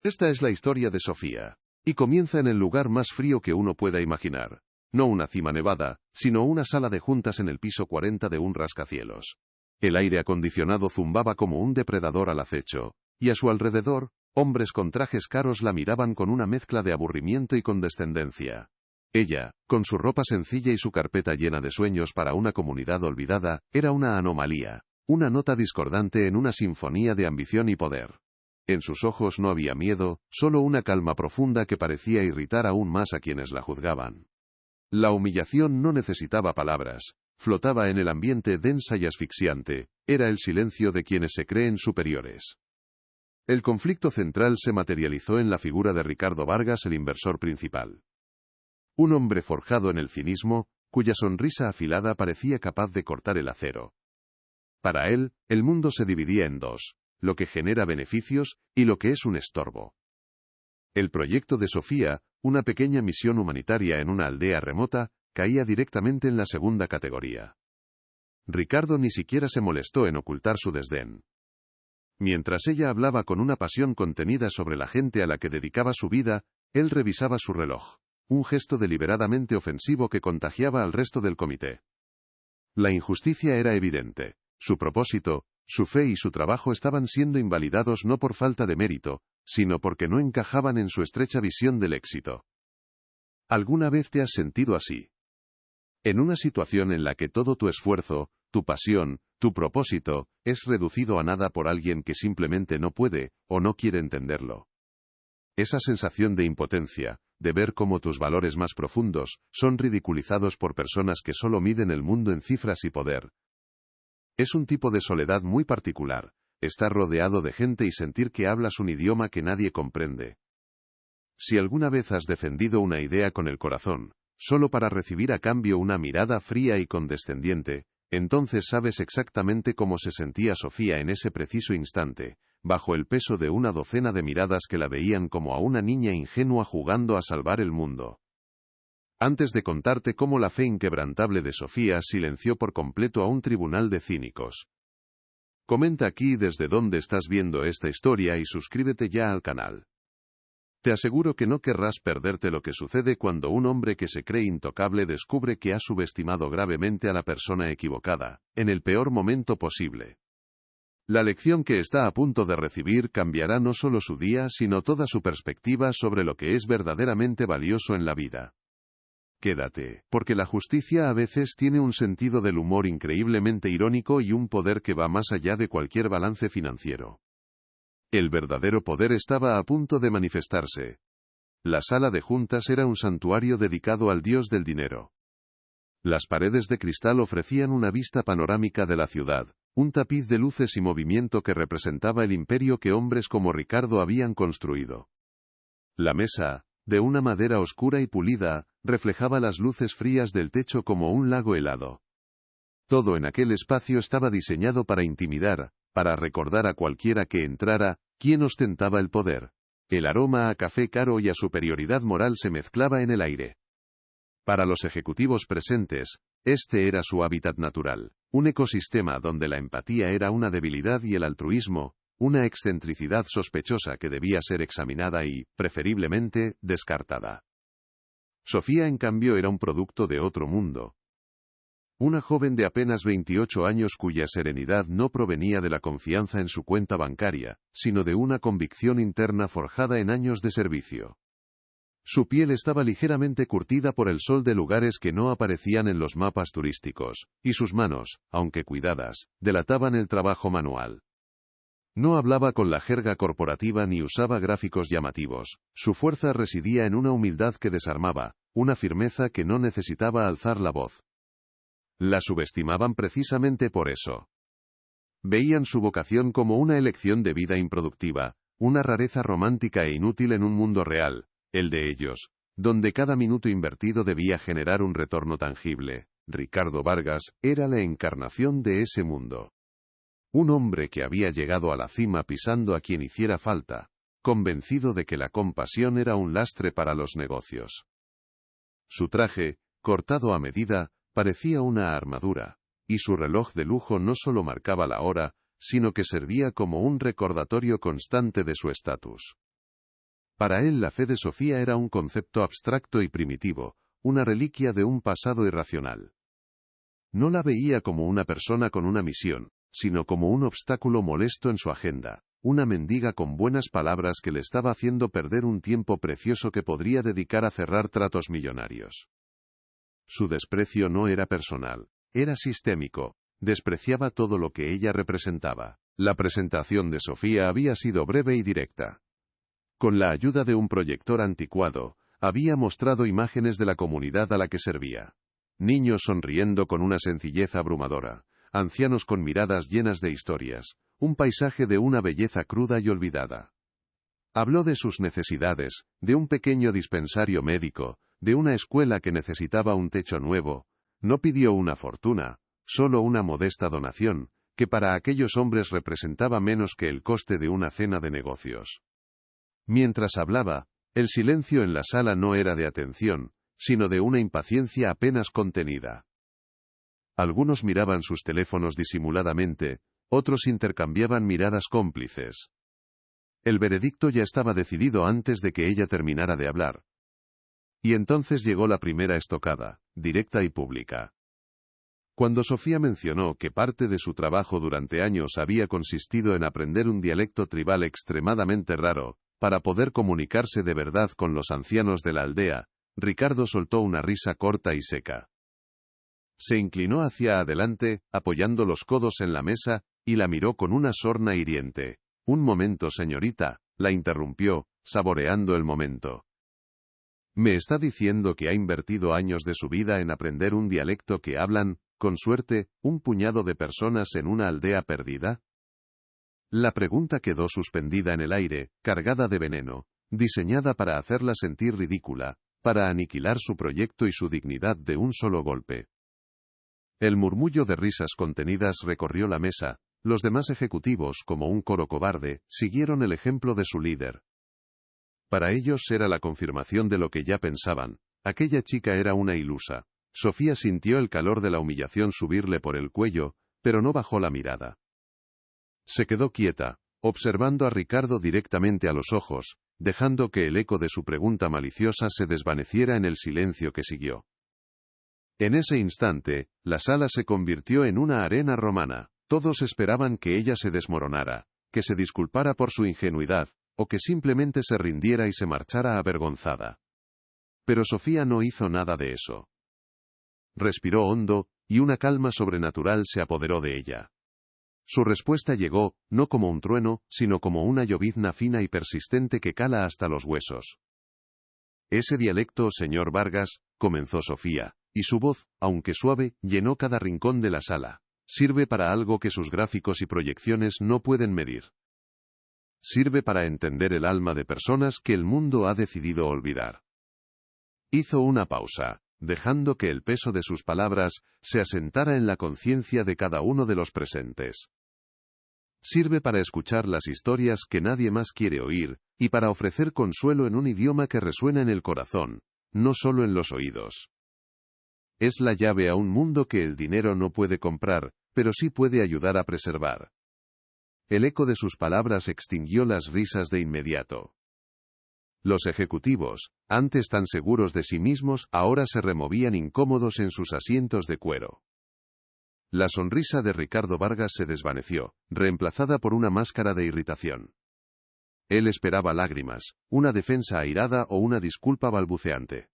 Esta es la historia de Sofía. Y comienza en el lugar más frío que uno pueda imaginar. No una cima nevada, sino una sala de juntas en el piso 40 de un rascacielos. El aire acondicionado zumbaba como un depredador al acecho, y a su alrededor, hombres con trajes caros la miraban con una mezcla de aburrimiento y condescendencia. Ella, con su ropa sencilla y su carpeta llena de sueños para una comunidad olvidada, era una anomalía, una nota discordante en una sinfonía de ambición y poder. En sus ojos no había miedo, solo una calma profunda que parecía irritar aún más a quienes la juzgaban. La humillación no necesitaba palabras, flotaba en el ambiente densa y asfixiante, era el silencio de quienes se creen superiores. El conflicto central se materializó en la figura de Ricardo Vargas, el inversor principal. Un hombre forjado en el cinismo, cuya sonrisa afilada parecía capaz de cortar el acero. Para él, el mundo se dividía en dos: lo que genera beneficios y lo que es un estorbo. El proyecto de Sofía, una pequeña misión humanitaria en una aldea remota, caía directamente en la segunda categoría. Ricardo ni siquiera se molestó en ocultar su desdén. Mientras ella hablaba con una pasión contenida sobre la gente a la que dedicaba su vida, él revisaba su reloj, un gesto deliberadamente ofensivo que contagiaba al resto del comité. La injusticia era evidente. Su propósito, su fe y su trabajo estaban siendo invalidados no por falta de mérito, sino porque no encajaban en su estrecha visión del éxito. ¿Alguna vez te has sentido así? En una situación en la que todo tu esfuerzo, tu pasión, tu propósito, es reducido a nada por alguien que simplemente no puede, o no quiere entenderlo. Esa sensación de impotencia, de ver cómo tus valores más profundos son ridiculizados por personas que solo miden el mundo en cifras y poder. Es un tipo de soledad muy particular, estar rodeado de gente y sentir que hablas un idioma que nadie comprende. Si alguna vez has defendido una idea con el corazón, solo para recibir a cambio una mirada fría y condescendiente, entonces sabes exactamente cómo se sentía Sofía en ese preciso instante, bajo el peso de una docena de miradas que la veían como a una niña ingenua jugando a salvar el mundo. Antes de contarte cómo la fe inquebrantable de Sofía silenció por completo a un tribunal de cínicos. Comenta aquí desde dónde estás viendo esta historia y suscríbete ya al canal. Te aseguro que no querrás perderte lo que sucede cuando un hombre que se cree intocable descubre que ha subestimado gravemente a la persona equivocada, en el peor momento posible. La lección que está a punto de recibir cambiará no solo su día, sino toda su perspectiva sobre lo que es verdaderamente valioso en la vida. Quédate, porque la justicia a veces tiene un sentido del humor increíblemente irónico y un poder que va más allá de cualquier balance financiero. El verdadero poder estaba a punto de manifestarse. La sala de juntas era un santuario dedicado al dios del dinero. Las paredes de cristal ofrecían una vista panorámica de la ciudad, un tapiz de luces y movimiento que representaba el imperio que hombres como Ricardo habían construido. La mesa, de una madera oscura y pulida, reflejaba las luces frías del techo como un lago helado. Todo en aquel espacio estaba diseñado para intimidar, para recordar a cualquiera que entrara, quién ostentaba el poder. El aroma a café caro y a superioridad moral se mezclaba en el aire. Para los ejecutivos presentes, este era su hábitat natural, un ecosistema donde la empatía era una debilidad y el altruismo, una excentricidad sospechosa que debía ser examinada y, preferiblemente, descartada. Sofía, en cambio, era un producto de otro mundo. Una joven de apenas 28 años cuya serenidad no provenía de la confianza en su cuenta bancaria, sino de una convicción interna forjada en años de servicio. Su piel estaba ligeramente curtida por el sol de lugares que no aparecían en los mapas turísticos, y sus manos, aunque cuidadas, delataban el trabajo manual. No hablaba con la jerga corporativa ni usaba gráficos llamativos, su fuerza residía en una humildad que desarmaba, una firmeza que no necesitaba alzar la voz. La subestimaban precisamente por eso. Veían su vocación como una elección de vida improductiva, una rareza romántica e inútil en un mundo real, el de ellos, donde cada minuto invertido debía generar un retorno tangible. Ricardo Vargas era la encarnación de ese mundo. Un hombre que había llegado a la cima pisando a quien hiciera falta, convencido de que la compasión era un lastre para los negocios. Su traje, cortado a medida, parecía una armadura, y su reloj de lujo no solo marcaba la hora, sino que servía como un recordatorio constante de su estatus. Para él la fe de Sofía era un concepto abstracto y primitivo, una reliquia de un pasado irracional. No la veía como una persona con una misión, sino como un obstáculo molesto en su agenda, una mendiga con buenas palabras que le estaba haciendo perder un tiempo precioso que podría dedicar a cerrar tratos millonarios. Su desprecio no era personal, era sistémico, despreciaba todo lo que ella representaba. La presentación de Sofía había sido breve y directa. Con la ayuda de un proyector anticuado, había mostrado imágenes de la comunidad a la que servía. Niños sonriendo con una sencillez abrumadora, ancianos con miradas llenas de historias, un paisaje de una belleza cruda y olvidada. Habló de sus necesidades, de un pequeño dispensario médico, de una escuela que necesitaba un techo nuevo. No pidió una fortuna, solo una modesta donación, que para aquellos hombres representaba menos que el coste de una cena de negocios. Mientras hablaba, el silencio en la sala no era de atención, sino de una impaciencia apenas contenida. Algunos miraban sus teléfonos disimuladamente, otros intercambiaban miradas cómplices. El veredicto ya estaba decidido antes de que ella terminara de hablar. Y entonces llegó la primera estocada, directa y pública. Cuando Sofía mencionó que parte de su trabajo durante años había consistido en aprender un dialecto tribal extremadamente raro, para poder comunicarse de verdad con los ancianos de la aldea, Ricardo soltó una risa corta y seca. Se inclinó hacia adelante, apoyando los codos en la mesa, y la miró con una sorna hiriente. «Un momento, señorita», la interrumpió, saboreando el momento. «¿Me está diciendo que ha invertido años de su vida en aprender un dialecto que hablan, con suerte, un puñado de personas en una aldea perdida?» La pregunta quedó suspendida en el aire, cargada de veneno, diseñada para hacerla sentir ridícula, para aniquilar su proyecto y su dignidad de un solo golpe. El murmullo de risas contenidas recorrió la mesa. Los demás ejecutivos, como un coro cobarde, siguieron el ejemplo de su líder. Para ellos era la confirmación de lo que ya pensaban. Aquella chica era una ilusa. Sofía sintió el calor de la humillación subirle por el cuello, pero no bajó la mirada. Se quedó quieta, observando a Ricardo directamente a los ojos, dejando que el eco de su pregunta maliciosa se desvaneciera en el silencio que siguió. En ese instante, la sala se convirtió en una arena romana. Todos esperaban que ella se desmoronara, que se disculpara por su ingenuidad, o que simplemente se rindiera y se marchara avergonzada. Pero Sofía no hizo nada de eso. Respiró hondo, y una calma sobrenatural se apoderó de ella. Su respuesta llegó, no como un trueno, sino como una llovizna fina y persistente que cala hasta los huesos. «Ese dialecto, señor Vargas», comenzó Sofía, y su voz, aunque suave, llenó cada rincón de la sala. «Sirve para algo que sus gráficos y proyecciones no pueden medir. Sirve para entender el alma de personas que el mundo ha decidido olvidar». Hizo una pausa, dejando que el peso de sus palabras se asentara en la conciencia de cada uno de los presentes. Sirve para escuchar las historias que nadie más quiere oír, y para ofrecer consuelo en un idioma que resuena en el corazón, no solo en los oídos. Es la llave a un mundo que el dinero no puede comprar, pero sí puede ayudar a preservar. El eco de sus palabras extinguió las risas de inmediato. Los ejecutivos, antes tan seguros de sí mismos, ahora se removían incómodos en sus asientos de cuero. La sonrisa de Ricardo Vargas se desvaneció, reemplazada por una máscara de irritación. Él esperaba lágrimas, una defensa airada o una disculpa balbuceante.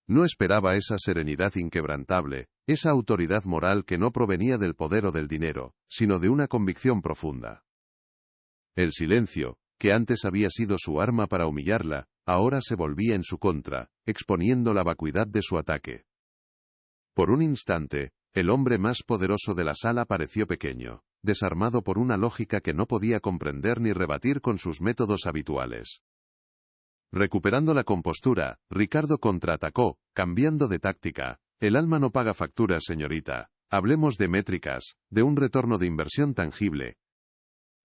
No esperaba esa serenidad inquebrantable, esa autoridad moral que no provenía del poder o del dinero, sino de una convicción profunda. El silencio, que antes había sido su arma para humillarla, ahora se volvía en su contra, exponiendo la vacuidad de su ataque. Por un instante, el hombre más poderoso de la sala pareció pequeño, desarmado por una lógica que no podía comprender ni rebatir con sus métodos habituales. Recuperando la compostura, Ricardo contraatacó, cambiando de táctica. «El alma no paga facturas, señorita. Hablemos de métricas, de un retorno de inversión tangible.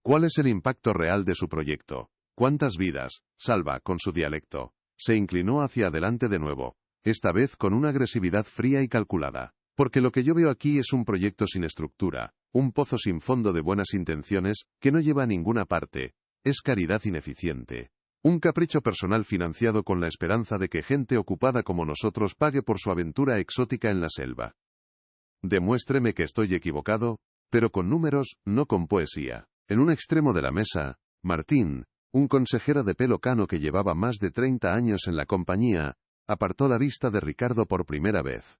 ¿Cuál es el impacto real de su proyecto? ¿Cuántas vidas salva con su dialecto?» Se inclinó hacia adelante de nuevo, esta vez con una agresividad fría y calculada. «Porque lo que yo veo aquí es un proyecto sin estructura, un pozo sin fondo de buenas intenciones, que no lleva a ninguna parte. Es caridad ineficiente. Un capricho personal financiado con la esperanza de que gente ocupada como nosotros pague por su aventura exótica en la selva. Demuéstreme que estoy equivocado, pero con números, no con poesía. En un extremo de la mesa, Martín, un consejero de pelo cano que llevaba más de 30 años en la compañía, apartó la vista de Ricardo por primera vez.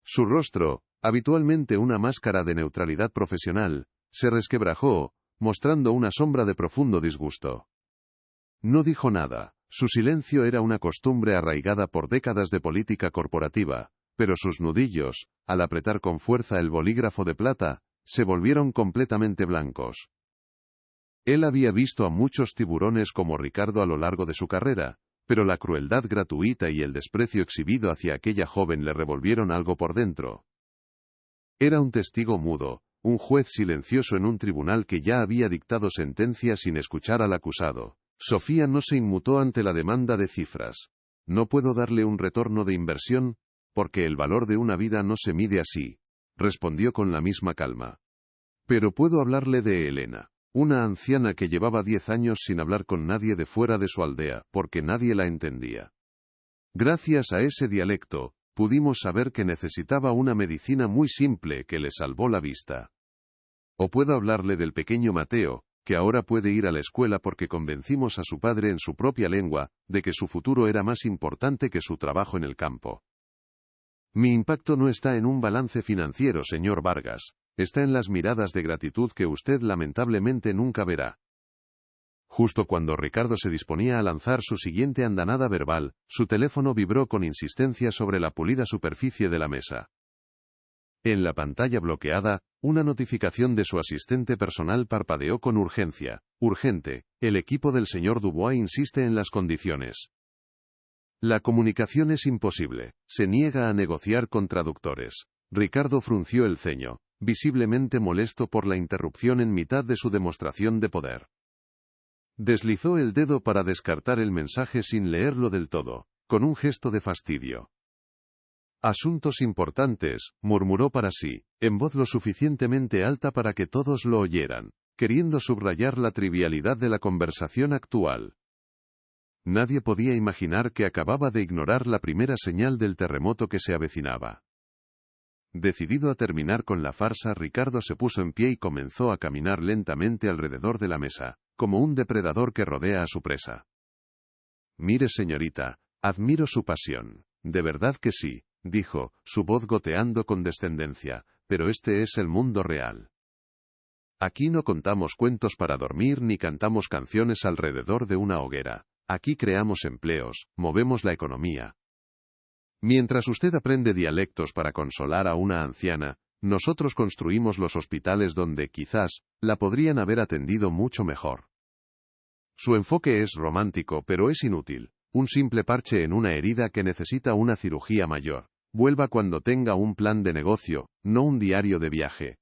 Su rostro, habitualmente una máscara de neutralidad profesional, se resquebrajó, mostrando una sombra de profundo disgusto. No dijo nada. Su silencio era una costumbre arraigada por décadas de política corporativa, pero sus nudillos, al apretar con fuerza el bolígrafo de plata, se volvieron completamente blancos. Él había visto a muchos tiburones como Ricardo a lo largo de su carrera, pero la crueldad gratuita y el desprecio exhibido hacia aquella joven le revolvieron algo por dentro. Era un testigo mudo, un juez silencioso en un tribunal que ya había dictado sentencia sin escuchar al acusado. Sofía no se inmutó ante la demanda de cifras. No puedo darle un retorno de inversión, porque el valor de una vida no se mide así, respondió con la misma calma. Pero puedo hablarle de Elena, una anciana que llevaba 10 años sin hablar con nadie de fuera de su aldea, porque nadie la entendía. Gracias a ese dialecto, pudimos saber que necesitaba una medicina muy simple que le salvó la vista. O puedo hablarle del pequeño Mateo, que ahora puede ir a la escuela porque convencimos a su padre en su propia lengua, de que su futuro era más importante que su trabajo en el campo. Mi impacto no está en un balance financiero, señor Vargas, está en las miradas de gratitud que usted lamentablemente nunca verá. Justo cuando Ricardo se disponía a lanzar su siguiente andanada verbal, su teléfono vibró con insistencia sobre la pulida superficie de la mesa. En la pantalla bloqueada, una notificación de su asistente personal parpadeó con urgencia. Urgente, el equipo del señor Dubois insiste en las condiciones. La comunicación es imposible, se niega a negociar con traductores. Ricardo frunció el ceño, visiblemente molesto por la interrupción en mitad de su demostración de poder. Deslizó el dedo para descartar el mensaje sin leerlo del todo, con un gesto de fastidio. Asuntos importantes, murmuró para sí, en voz lo suficientemente alta para que todos lo oyeran, queriendo subrayar la trivialidad de la conversación actual. Nadie podía imaginar que acababa de ignorar la primera señal del terremoto que se avecinaba. Decidido a terminar con la farsa, Ricardo se puso en pie y comenzó a caminar lentamente alrededor de la mesa, como un depredador que rodea a su presa. Mire, señorita, admiro su pasión. De verdad que sí, dijo, su voz goteando con descendencia, pero este es el mundo real. Aquí no contamos cuentos para dormir ni cantamos canciones alrededor de una hoguera. Aquí creamos empleos, movemos la economía. Mientras usted aprende dialectos para consolar a una anciana, nosotros construimos los hospitales donde, quizás, la podrían haber atendido mucho mejor. Su enfoque es romántico, pero es inútil. Un simple parche en una herida que necesita una cirugía mayor. Vuelva cuando tenga un plan de negocio, no un diario de viaje.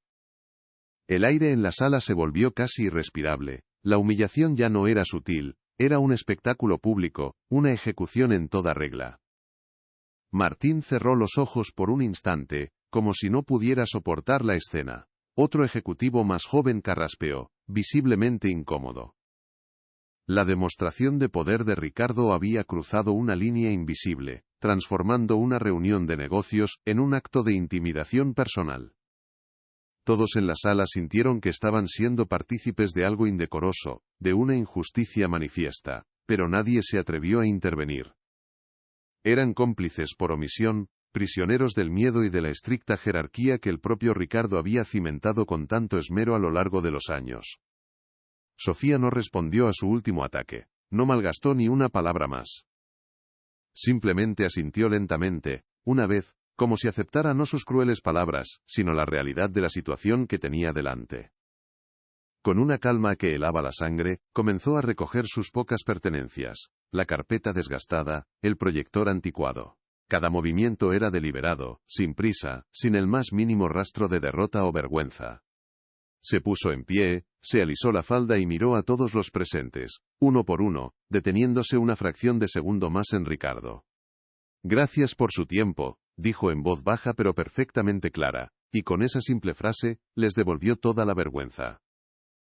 El aire en la sala se volvió casi irrespirable. La humillación ya no era sutil, era un espectáculo público, una ejecución en toda regla. Martín cerró los ojos por un instante, como si no pudiera soportar la escena. Otro ejecutivo más joven carraspeó, visiblemente incómodo. La demostración de poder de Ricardo había cruzado una línea invisible, transformando una reunión de negocios en un acto de intimidación personal. Todos en la sala sintieron que estaban siendo partícipes de algo indecoroso, de una injusticia manifiesta, pero nadie se atrevió a intervenir. Eran cómplices por omisión, prisioneros del miedo y de la estricta jerarquía que el propio Ricardo había cimentado con tanto esmero a lo largo de los años. Sofía no respondió a su último ataque, no malgastó ni una palabra más. Simplemente asintió lentamente, una vez, como si aceptara no sus crueles palabras, sino la realidad de la situación que tenía delante. Con una calma que helaba la sangre, comenzó a recoger sus pocas pertenencias, la carpeta desgastada, el proyector anticuado. Cada movimiento era deliberado, sin prisa, sin el más mínimo rastro de derrota o vergüenza. Se puso en pie, se alisó la falda y miró a todos los presentes, uno por uno, deteniéndose una fracción de segundo más en Ricardo. Gracias por su tiempo, dijo en voz baja pero perfectamente clara, y con esa simple frase, les devolvió toda la vergüenza.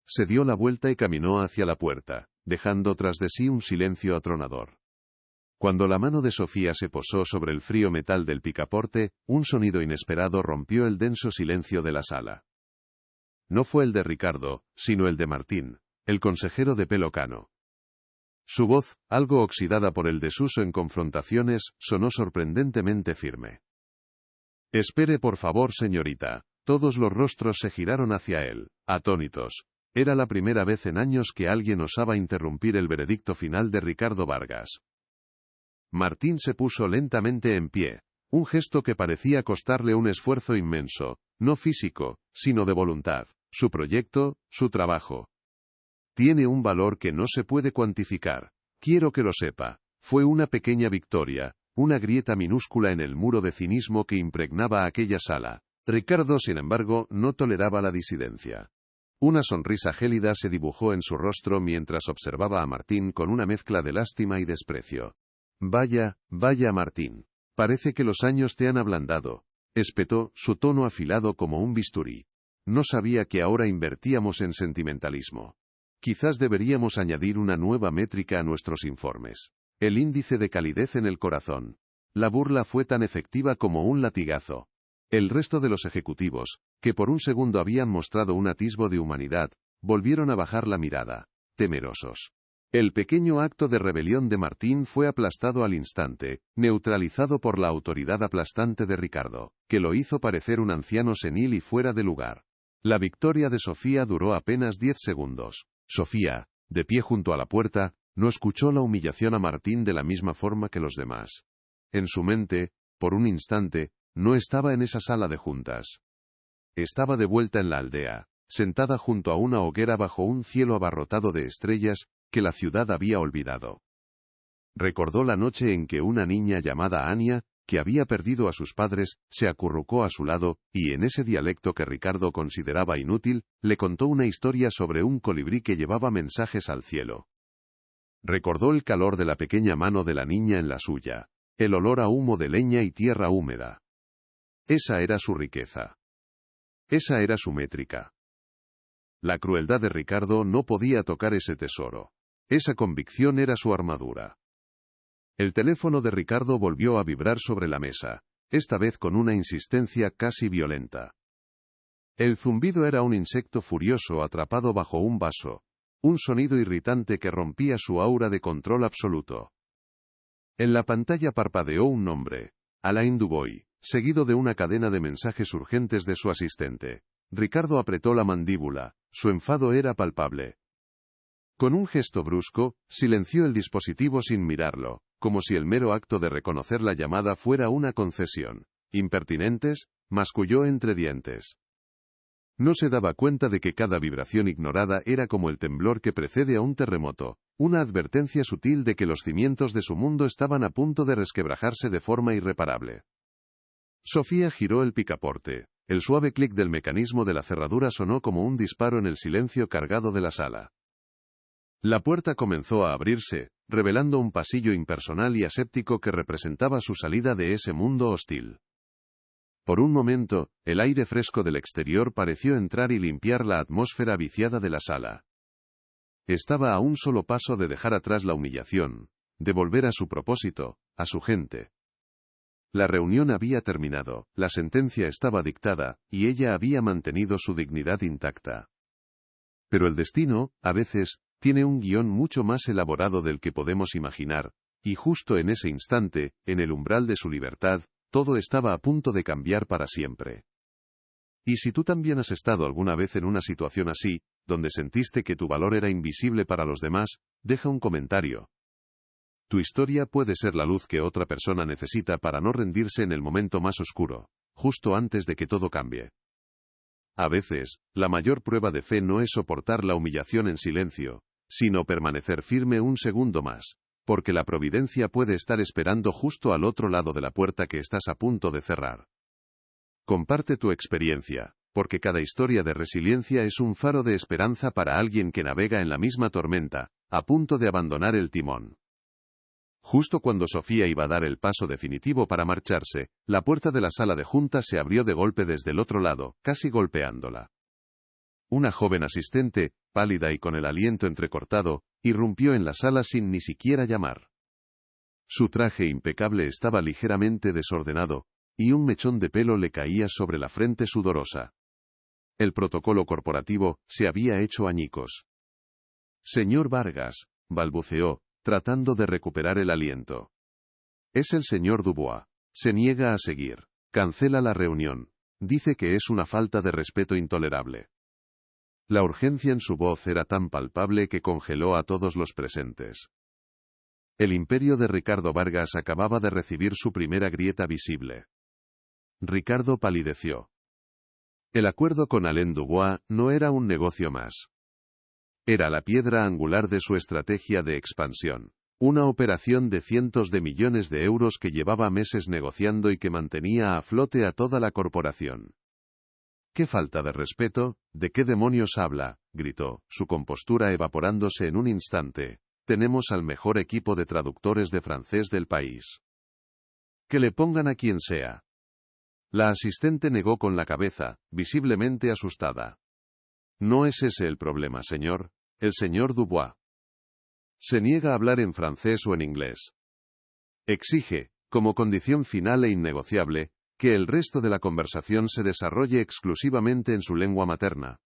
Se dio la vuelta y caminó hacia la puerta, dejando tras de sí un silencio atronador. Cuando la mano de Sofía se posó sobre el frío metal del picaporte, un sonido inesperado rompió el denso silencio de la sala. No fue el de Ricardo, sino el de Martín, el consejero de pelo cano. Su voz, algo oxidada por el desuso en confrontaciones, sonó sorprendentemente firme. «Espere por favor, señorita». Todos los rostros se giraron hacia él, atónitos. Era la primera vez en años que alguien osaba interrumpir el veredicto final de Ricardo Vargas. Martín se puso lentamente en pie, un gesto que parecía costarle un esfuerzo inmenso, no físico, sino de voluntad. Su proyecto, su trabajo. Tiene un valor que no se puede cuantificar. Quiero que lo sepa. Fue una pequeña victoria, una grieta minúscula en el muro de cinismo que impregnaba aquella sala. Ricardo, sin embargo, no toleraba la disidencia. Una sonrisa gélida se dibujó en su rostro mientras observaba a Martín con una mezcla de lástima y desprecio. «Vaya, vaya, Martín. Parece que los años te han ablandado», espetó, su tono afilado como un bisturí. «No sabía que ahora invertíamos en sentimentalismo. Quizás deberíamos añadir una nueva métrica a nuestros informes. El índice de calidez en el corazón». La burla fue tan efectiva como un latigazo. El resto de los ejecutivos, que por un segundo habían mostrado un atisbo de humanidad, volvieron a bajar la mirada, temerosos. El pequeño acto de rebelión de Martín fue aplastado al instante, neutralizado por la autoridad aplastante de Ricardo, que lo hizo parecer un anciano senil y fuera de lugar. La victoria de Sofía duró apenas 10 segundos. Sofía, de pie junto a la puerta, no escuchó la humillación a Martín de la misma forma que los demás. En su mente, por un instante, no estaba en esa sala de juntas. Estaba de vuelta en la aldea, sentada junto a una hoguera bajo un cielo abarrotado de estrellas que la ciudad había olvidado. Recordó la noche en que una niña llamada Ania, que había perdido a sus padres, se acurrucó a su lado, y en ese dialecto que Ricardo consideraba inútil, le contó una historia sobre un colibrí que llevaba mensajes al cielo. Recordó el calor de la pequeña mano de la niña en la suya, el olor a humo de leña y tierra húmeda. Esa era su riqueza. Esa era su métrica. La crueldad de Ricardo no podía tocar ese tesoro. Esa convicción era su armadura. El teléfono de Ricardo volvió a vibrar sobre la mesa, esta vez con una insistencia casi violenta. El zumbido era un insecto furioso atrapado bajo un vaso, un sonido irritante que rompía su aura de control absoluto. En la pantalla parpadeó un nombre, Alain Dubois, seguido de una cadena de mensajes urgentes de su asistente. Ricardo apretó la mandíbula, su enfado era palpable. Con un gesto brusco, silenció el dispositivo sin mirarlo, como si el mero acto de reconocer la llamada fuera una concesión. «Impertinentes», masculló entre dientes. No se daba cuenta de que cada vibración ignorada era como el temblor que precede a un terremoto, una advertencia sutil de que los cimientos de su mundo estaban a punto de resquebrajarse de forma irreparable. Sofía giró el picaporte. El suave clic del mecanismo de la cerradura sonó como un disparo en el silencio cargado de la sala. La puerta comenzó a abrirse, revelando un pasillo impersonal y aséptico que representaba su salida de ese mundo hostil. Por un momento, el aire fresco del exterior pareció entrar y limpiar la atmósfera viciada de la sala. Estaba a un solo paso de dejar atrás la humillación, de volver a su propósito, a su gente. La reunión había terminado, la sentencia estaba dictada, y ella había mantenido su dignidad intacta. Pero el destino, a veces, tiene un guión mucho más elaborado del que podemos imaginar, y justo en ese instante, en el umbral de su libertad, todo estaba a punto de cambiar para siempre. Y si tú también has estado alguna vez en una situación así, donde sentiste que tu valor era invisible para los demás, deja un comentario. Tu historia puede ser la luz que otra persona necesita para no rendirse en el momento más oscuro, justo antes de que todo cambie. A veces, la mayor prueba de fe no es soportar la humillación en silencio, sino permanecer firme un segundo más, porque la providencia puede estar esperando justo al otro lado de la puerta que estás a punto de cerrar. Comparte tu experiencia, porque cada historia de resiliencia es un faro de esperanza para alguien que navega en la misma tormenta, a punto de abandonar el timón. Justo cuando Sofía iba a dar el paso definitivo para marcharse, la puerta de la sala de juntas se abrió de golpe desde el otro lado, casi golpeándola. Una joven asistente, pálida y con el aliento entrecortado, irrumpió en la sala sin ni siquiera llamar. Su traje impecable estaba ligeramente desordenado, y un mechón de pelo le caía sobre la frente sudorosa. El protocolo corporativo se había hecho añicos. «Señor Vargas», balbuceó, tratando de recuperar el aliento. «Es el señor Dubois. Se niega a seguir. Cancela la reunión. Dice que es una falta de respeto intolerable». La urgencia en su voz era tan palpable que congeló a todos los presentes. El imperio de Ricardo Vargas acababa de recibir su primera grieta visible. Ricardo palideció. El acuerdo con Alain Dubois no era un negocio más. Era la piedra angular de su estrategia de expansión. Una operación de cientos de millones de euros que llevaba meses negociando y que mantenía a flote a toda la corporación. «¡Qué falta de respeto! ¿De qué demonios habla?», gritó, su compostura evaporándose en un instante. «Tenemos al mejor equipo de traductores de francés del país. Que le pongan a quien sea». La asistente negó con la cabeza, visiblemente asustada. «No es ese el problema, señor. El señor Dubois se niega a hablar en francés o en inglés. Exige, como condición final e innegociable, que el resto de la conversación se desarrolle exclusivamente en su lengua materna.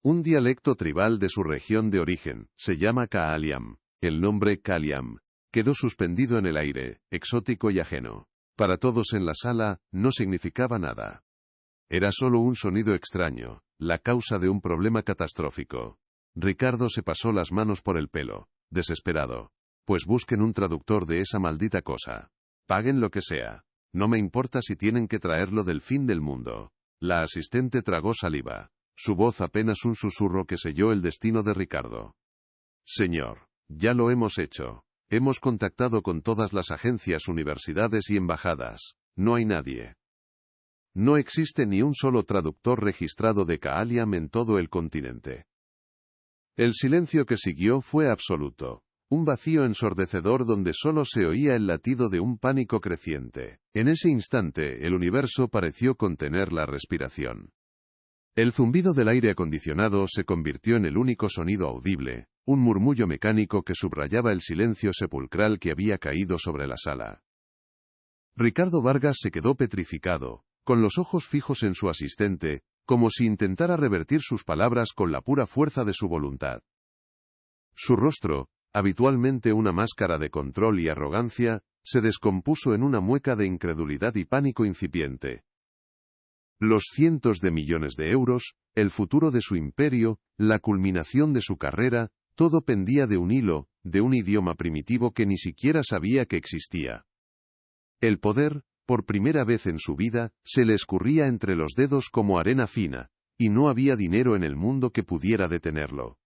Un dialecto tribal de su región de origen, se llama Kaaliam. El nombre Kaaliam quedó suspendido en el aire, exótico y ajeno. Para todos en la sala, no significaba nada. Era solo un sonido extraño, la causa de un problema catastrófico. Ricardo se pasó las manos por el pelo, desesperado. «Pues busquen un traductor de esa maldita cosa. Paguen lo que sea. No me importa si tienen que traerlo del fin del mundo». La asistente tragó saliva. Su voz apenas un susurro que selló el destino de Ricardo. «Señor, ya lo hemos hecho. Hemos contactado con todas las agencias, universidades y embajadas. No hay nadie. No existe ni un solo traductor registrado de Kaaliam en todo el continente». El silencio que siguió fue absoluto. Un vacío ensordecedor donde solo se oía el latido de un pánico creciente. En ese instante, el universo pareció contener la respiración. El zumbido del aire acondicionado se convirtió en el único sonido audible, un murmullo mecánico que subrayaba el silencio sepulcral que había caído sobre la sala. Ricardo Vargas se quedó petrificado, con los ojos fijos en su asistente, como si intentara revertir sus palabras con la pura fuerza de su voluntad. Su rostro, habitualmente una máscara de control y arrogancia, se descompuso en una mueca de incredulidad y pánico incipiente. Los cientos de millones de euros, el futuro de su imperio, la culminación de su carrera, todo pendía de un hilo, de un idioma primitivo que ni siquiera sabía que existía. El poder, por primera vez en su vida, se le escurría entre los dedos como arena fina, y no había dinero en el mundo que pudiera detenerlo.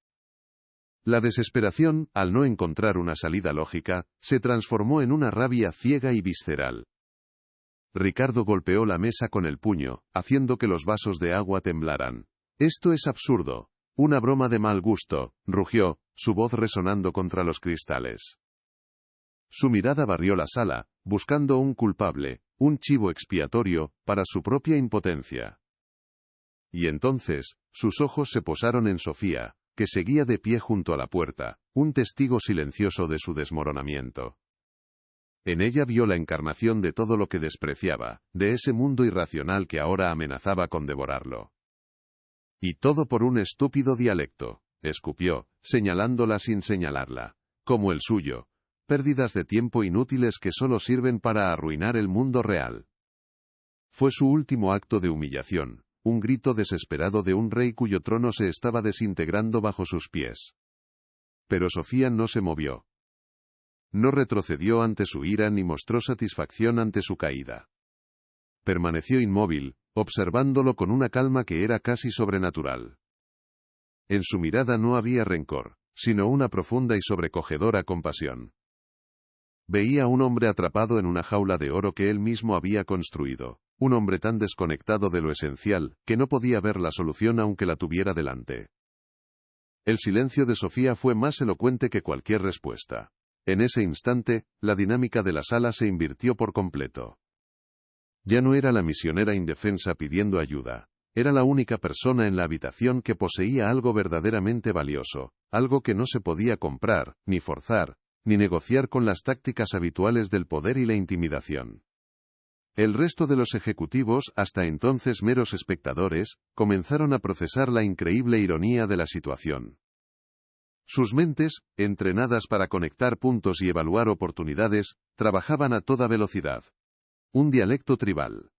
La desesperación, al no encontrar una salida lógica, se transformó en una rabia ciega y visceral. Ricardo golpeó la mesa con el puño, haciendo que los vasos de agua temblaran. «Esto es absurdo. Una broma de mal gusto», rugió, su voz resonando contra los cristales. Su mirada barrió la sala, buscando un culpable, un chivo expiatorio, para su propia impotencia. Y entonces, sus ojos se posaron en Sofía, que seguía de pie junto a la puerta, un testigo silencioso de su desmoronamiento. En ella vio la encarnación de todo lo que despreciaba, de ese mundo irracional que ahora amenazaba con devorarlo. «Y todo por un estúpido dialecto», escupió, señalándola sin señalarla. «Como el suyo. Pérdidas de tiempo inútiles que solo sirven para arruinar el mundo real». Fue su último acto de humillación, un grito desesperado de un rey cuyo trono se estaba desintegrando bajo sus pies. Pero Sofía no se movió. No retrocedió ante su ira ni mostró satisfacción ante su caída. Permaneció inmóvil, observándolo con una calma que era casi sobrenatural. En su mirada no había rencor, sino una profunda y sobrecogedora compasión. Veía a un hombre atrapado en una jaula de oro que él mismo había construido, un hombre tan desconectado de lo esencial, que no podía ver la solución aunque la tuviera delante. El silencio de Sofía fue más elocuente que cualquier respuesta. En ese instante, la dinámica de la sala se invirtió por completo. Ya no era la misionera indefensa pidiendo ayuda. Era la única persona en la habitación que poseía algo verdaderamente valioso, algo que no se podía comprar, ni forzar, ni negociar con las tácticas habituales del poder y la intimidación. El resto de los ejecutivos, hasta entonces meros espectadores, comenzaron a procesar la increíble ironía de la situación. Sus mentes, entrenadas para conectar puntos y evaluar oportunidades, trabajaban a toda velocidad. Un dialecto tribal.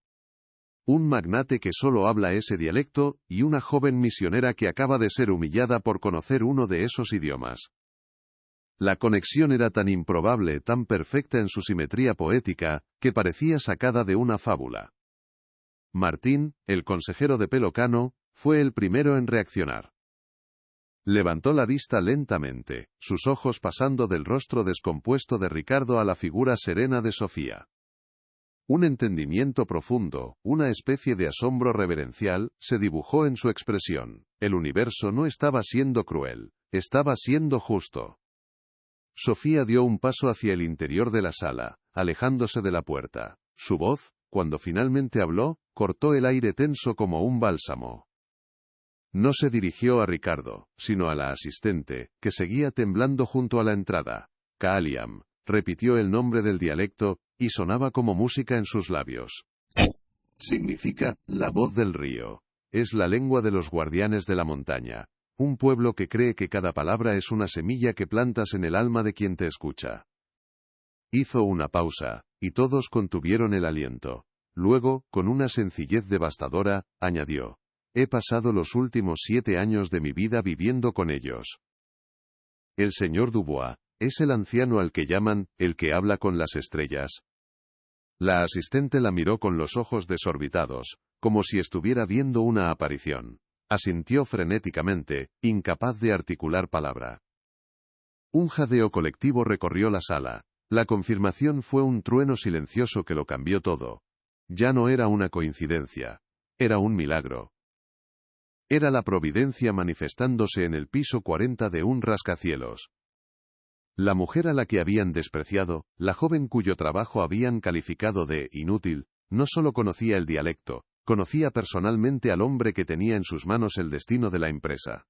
Un magnate que solo habla ese dialecto, y una joven misionera que acaba de ser humillada por conocer uno de esos idiomas. La conexión era tan improbable, tan perfecta en su simetría poética, que parecía sacada de una fábula. Martín, el consejero de pelo cano, fue el primero en reaccionar. Levantó la vista lentamente, sus ojos pasando del rostro descompuesto de Ricardo a la figura serena de Sofía. Un entendimiento profundo, una especie de asombro reverencial, se dibujó en su expresión. El universo no estaba siendo cruel, estaba siendo justo. Sofía dio un paso hacia el interior de la sala, alejándose de la puerta. Su voz, cuando finalmente habló, cortó el aire tenso como un bálsamo. No se dirigió a Ricardo, sino a la asistente, que seguía temblando junto a la entrada. Kaaliam, repitió el nombre del dialecto, y sonaba como música en sus labios. Significa, la voz del río. Es la lengua de los guardianes de la montaña. Un pueblo que cree que cada palabra es una semilla que plantas en el alma de quien te escucha. Hizo una pausa, y todos contuvieron el aliento. Luego, con una sencillez devastadora, añadió: he pasado los últimos 7 años de mi vida viviendo con ellos. El señor Dubois, ¿es el anciano al que llaman, el que habla con las estrellas? La asistente la miró con los ojos desorbitados, como si estuviera viendo una aparición. Asintió frenéticamente, incapaz de articular palabra. Un jadeo colectivo recorrió la sala. La confirmación fue un trueno silencioso que lo cambió todo. Ya no era una coincidencia. Era un milagro. Era la providencia manifestándose en el piso 40 de un rascacielos. La mujer a la que habían despreciado, la joven cuyo trabajo habían calificado de inútil, no solo conocía el dialecto, conocía personalmente al hombre que tenía en sus manos el destino de la empresa.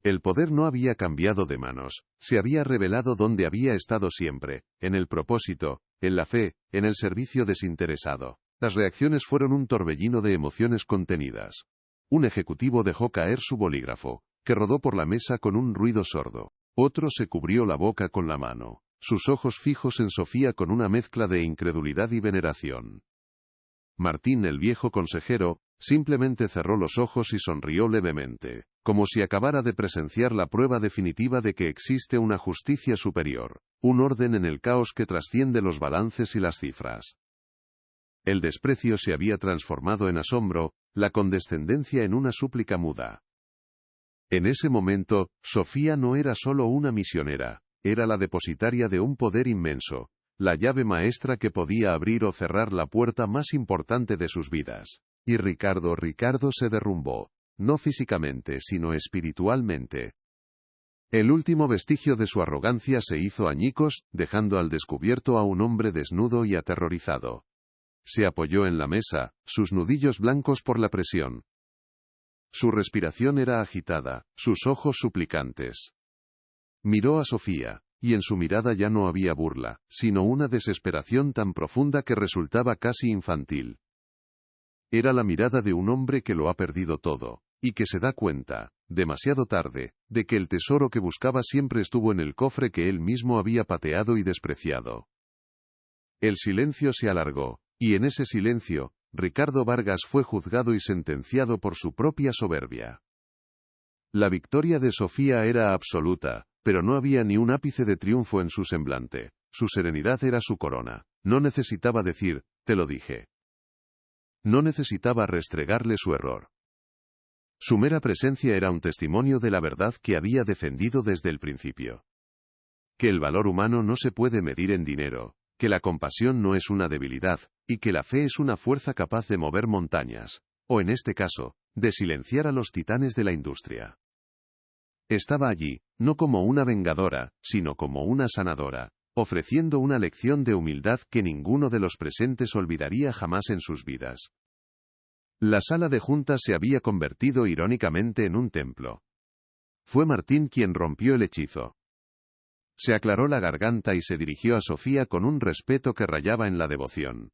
El poder no había cambiado de manos, se había revelado donde había estado siempre, en el propósito, en la fe, en el servicio desinteresado. Las reacciones fueron un torbellino de emociones contenidas. Un ejecutivo dejó caer su bolígrafo, que rodó por la mesa con un ruido sordo. Otro se cubrió la boca con la mano, sus ojos fijos en Sofía con una mezcla de incredulidad y veneración. Martín, el viejo consejero, simplemente cerró los ojos y sonrió levemente, como si acabara de presenciar la prueba definitiva de que existe una justicia superior, un orden en el caos que trasciende los balances y las cifras. El desprecio se había transformado en asombro, la condescendencia en una súplica muda. En ese momento, Sofía no era solo una misionera, era la depositaria de un poder inmenso, la llave maestra que podía abrir o cerrar la puerta más importante de sus vidas. Y Ricardo se derrumbó, no físicamente sino espiritualmente. El último vestigio de su arrogancia se hizo añicos, dejando al descubierto a un hombre desnudo y aterrorizado. Se apoyó en la mesa, sus nudillos blancos por la presión. Su respiración era agitada, sus ojos suplicantes. Miró a Sofía, y en su mirada ya no había burla, sino una desesperación tan profunda que resultaba casi infantil. Era la mirada de un hombre que lo ha perdido todo, y que se da cuenta, demasiado tarde, de que el tesoro que buscaba siempre estuvo en el cofre que él mismo había pateado y despreciado. El silencio se alargó, y en ese silencio, Ricardo Vargas fue juzgado y sentenciado por su propia soberbia. La victoria de Sofía era absoluta, pero no había ni un ápice de triunfo en su semblante. Su serenidad era su corona. No necesitaba decir, te lo dije. No necesitaba restregarle su error. Su mera presencia era un testimonio de la verdad que había defendido desde el principio. Que el valor humano no se puede medir en dinero, que la compasión no es una debilidad, y que la fe es una fuerza capaz de mover montañas, o en este caso, de silenciar a los titanes de la industria. Estaba allí, no como una vengadora, sino como una sanadora, ofreciendo una lección de humildad que ninguno de los presentes olvidaría jamás en sus vidas. La sala de juntas se había convertido irónicamente en un templo. Fue Martín quien rompió el hechizo. Se aclaró la garganta y se dirigió a Sofía con un respeto que rayaba en la devoción.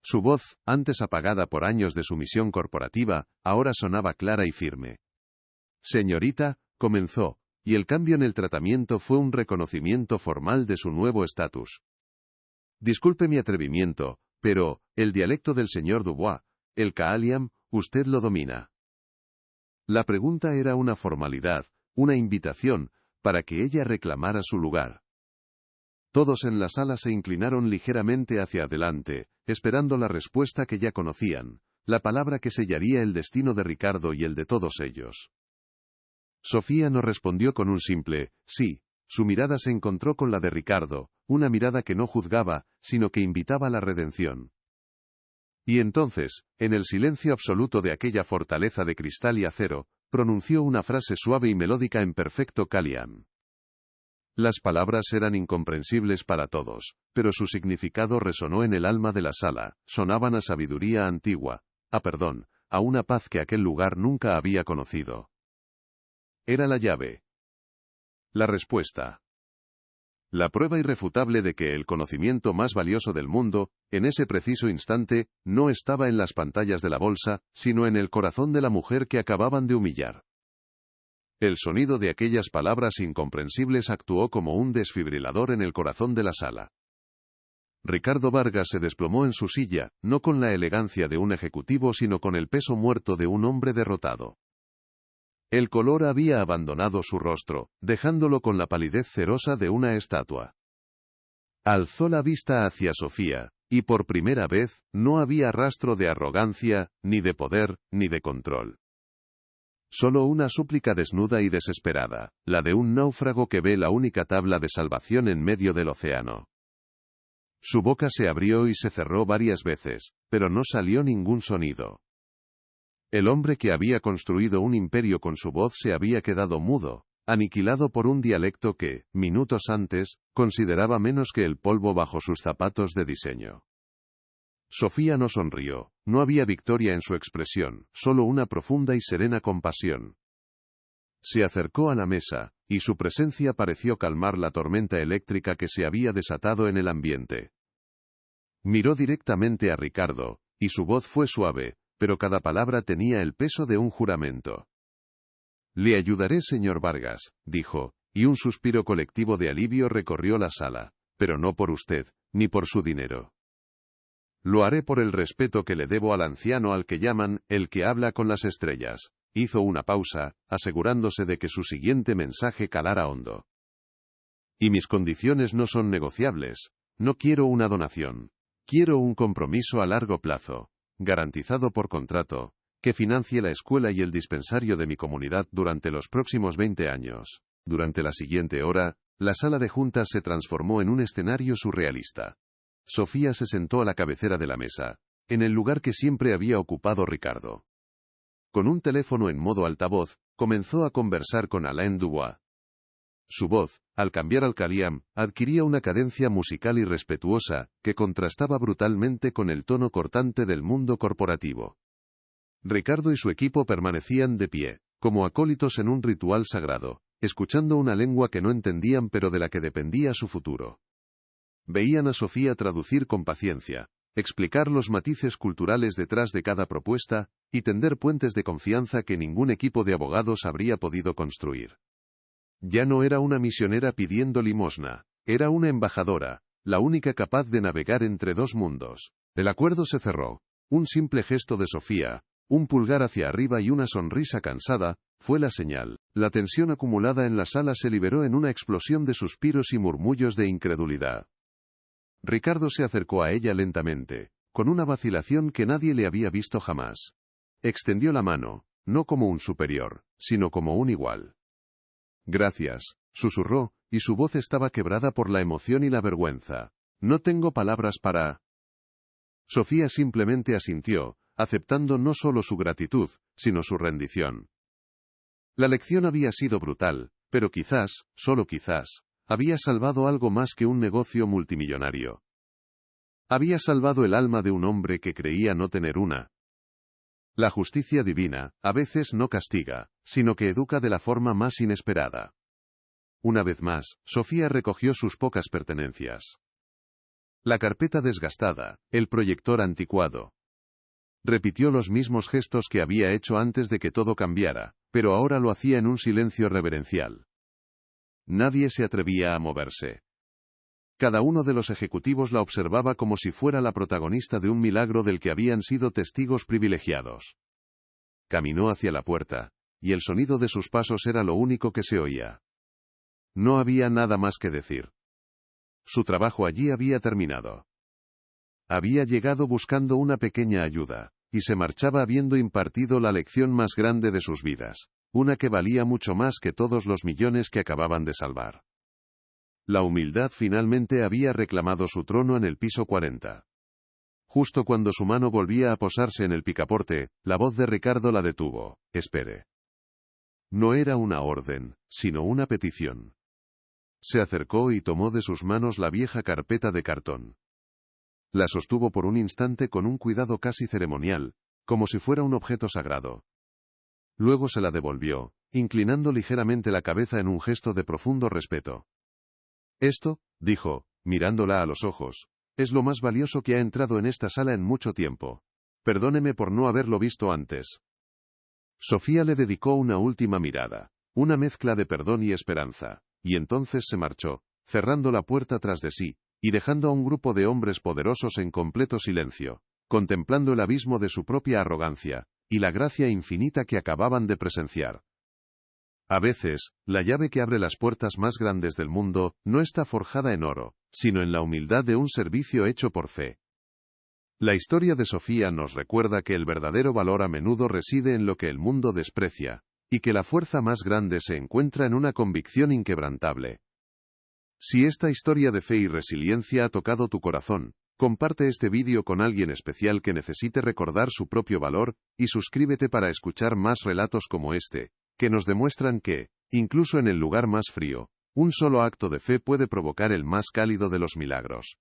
Su voz, antes apagada por años de sumisión corporativa, ahora sonaba clara y firme. Señorita, comenzó, y el cambio en el tratamiento fue un reconocimiento formal de su nuevo estatus. Disculpe mi atrevimiento, pero, el dialecto del señor Dubois, el Kaaliam, usted lo domina. La pregunta era una formalidad, una invitación, para que ella reclamara su lugar. Todos en la sala se inclinaron ligeramente hacia adelante, esperando la respuesta que ya conocían, la palabra que sellaría el destino de Ricardo y el de todos ellos. Sofía no respondió con un simple sí, su mirada se encontró con la de Ricardo, una mirada que no juzgaba, sino que invitaba a la redención. Y entonces, en el silencio absoluto de aquella fortaleza de cristal y acero, pronunció una frase suave y melódica en perfecto Kaaliam. Las palabras eran incomprensibles para todos, pero su significado resonó en el alma de la sala, sonaban a sabiduría antigua, a perdón, a una paz que aquel lugar nunca había conocido. Era la llave. La respuesta. La prueba irrefutable de que el conocimiento más valioso del mundo, en ese preciso instante, no estaba en las pantallas de la bolsa, sino en el corazón de la mujer que acababan de humillar. El sonido de aquellas palabras incomprensibles actuó como un desfibrilador en el corazón de la sala. Ricardo Vargas se desplomó en su silla, no con la elegancia de un ejecutivo sino con el peso muerto de un hombre derrotado. El color había abandonado su rostro, dejándolo con la palidez cerosa de una estatua. Alzó la vista hacia Sofía, y por primera vez, no había rastro de arrogancia, ni de poder, ni de control. Solo una súplica desnuda y desesperada, la de un náufrago que ve la única tabla de salvación en medio del océano. Su boca se abrió y se cerró varias veces, pero no salió ningún sonido. El hombre que había construido un imperio con su voz se había quedado mudo, aniquilado por un dialecto que, minutos antes, consideraba menos que el polvo bajo sus zapatos de diseño. Sofía no sonrió, no había victoria en su expresión, solo una profunda y serena compasión. Se acercó a la mesa, y su presencia pareció calmar la tormenta eléctrica que se había desatado en el ambiente. Miró directamente a Ricardo, y su voz fue suave, pero cada palabra tenía el peso de un juramento. «Le ayudaré, señor Vargas», dijo, y un suspiro colectivo de alivio recorrió la sala, «pero no por usted, ni por su dinero. Lo haré por el respeto que le debo al anciano al que llaman el que habla con las estrellas». Hizo una pausa, asegurándose de que su siguiente mensaje calara hondo. «Y mis condiciones no son negociables. No quiero una donación. Quiero un compromiso a largo plazo, garantizado por contrato, que financie la escuela y el dispensario de mi comunidad durante los próximos 20 años. Durante la siguiente hora, la sala de juntas se transformó en un escenario surrealista. Sofía se sentó a la cabecera de la mesa, en el lugar que siempre había ocupado Ricardo. Con un teléfono en modo altavoz, comenzó a conversar con Alain Dubois. Su voz, al cambiar al Kaaliam, adquiría una cadencia musical y respetuosa, que contrastaba brutalmente con el tono cortante del mundo corporativo. Ricardo y su equipo permanecían de pie, como acólitos en un ritual sagrado, escuchando una lengua que no entendían pero de la que dependía su futuro. Veían a Sofía traducir con paciencia, explicar los matices culturales detrás de cada propuesta, y tender puentes de confianza que ningún equipo de abogados habría podido construir. Ya no era una misionera pidiendo limosna, era una embajadora, la única capaz de navegar entre dos mundos. El acuerdo se cerró. Un simple gesto de Sofía, un pulgar hacia arriba y una sonrisa cansada, fue la señal. La tensión acumulada en la sala se liberó en una explosión de suspiros y murmullos de incredulidad. Ricardo se acercó a ella lentamente, con una vacilación que nadie le había visto jamás. Extendió la mano, no como un superior, sino como un igual. «Gracias», susurró, y su voz estaba quebrada por la emoción y la vergüenza. «No tengo palabras para...». Sofía simplemente asintió, aceptando no solo su gratitud, sino su rendición. La lección había sido brutal, pero quizás, solo quizás, había salvado algo más que un negocio multimillonario. Había salvado el alma de un hombre que creía no tener una. La justicia divina, a veces no castiga, sino que educa de la forma más inesperada. Una vez más, Sofía recogió sus pocas pertenencias. La carpeta desgastada, el proyector anticuado. Repitió los mismos gestos que había hecho antes de que todo cambiara, pero ahora lo hacía en un silencio reverencial. Nadie se atrevía a moverse. Cada uno de los ejecutivos la observaba como si fuera la protagonista de un milagro del que habían sido testigos privilegiados. Caminó hacia la puerta, y el sonido de sus pasos era lo único que se oía. No había nada más que decir. Su trabajo allí había terminado. Había llegado buscando una pequeña ayuda, y se marchaba habiendo impartido la lección más grande de sus vidas, una que valía mucho más que todos los millones que acababan de salvar. La humildad finalmente había reclamado su trono en el piso 40. Justo cuando su mano volvía a posarse en el picaporte, la voz de Ricardo la detuvo. «Espere». No era una orden, sino una petición. Se acercó y tomó de sus manos la vieja carpeta de cartón. La sostuvo por un instante con un cuidado casi ceremonial, como si fuera un objeto sagrado. Luego se la devolvió, inclinando ligeramente la cabeza en un gesto de profundo respeto. «Esto», dijo, mirándola a los ojos, «es lo más valioso que ha entrado en esta sala en mucho tiempo. Perdóneme por no haberlo visto antes». Sofía le dedicó una última mirada, una mezcla de perdón y esperanza, y entonces se marchó, cerrando la puerta tras de sí, y dejando a un grupo de hombres poderosos en completo silencio, contemplando el abismo de su propia arrogancia, y la gracia infinita que acababan de presenciar. A veces, la llave que abre las puertas más grandes del mundo, no está forjada en oro, sino en la humildad de un servicio hecho por fe. La historia de Sofía nos recuerda que el verdadero valor a menudo reside en lo que el mundo desprecia, y que la fuerza más grande se encuentra en una convicción inquebrantable. Si esta historia de fe y resiliencia ha tocado tu corazón, comparte este vídeo con alguien especial que necesite recordar su propio valor, y suscríbete para escuchar más relatos como este, que nos demuestran que, incluso en el lugar más frío, un solo acto de fe puede provocar el más cálido de los milagros.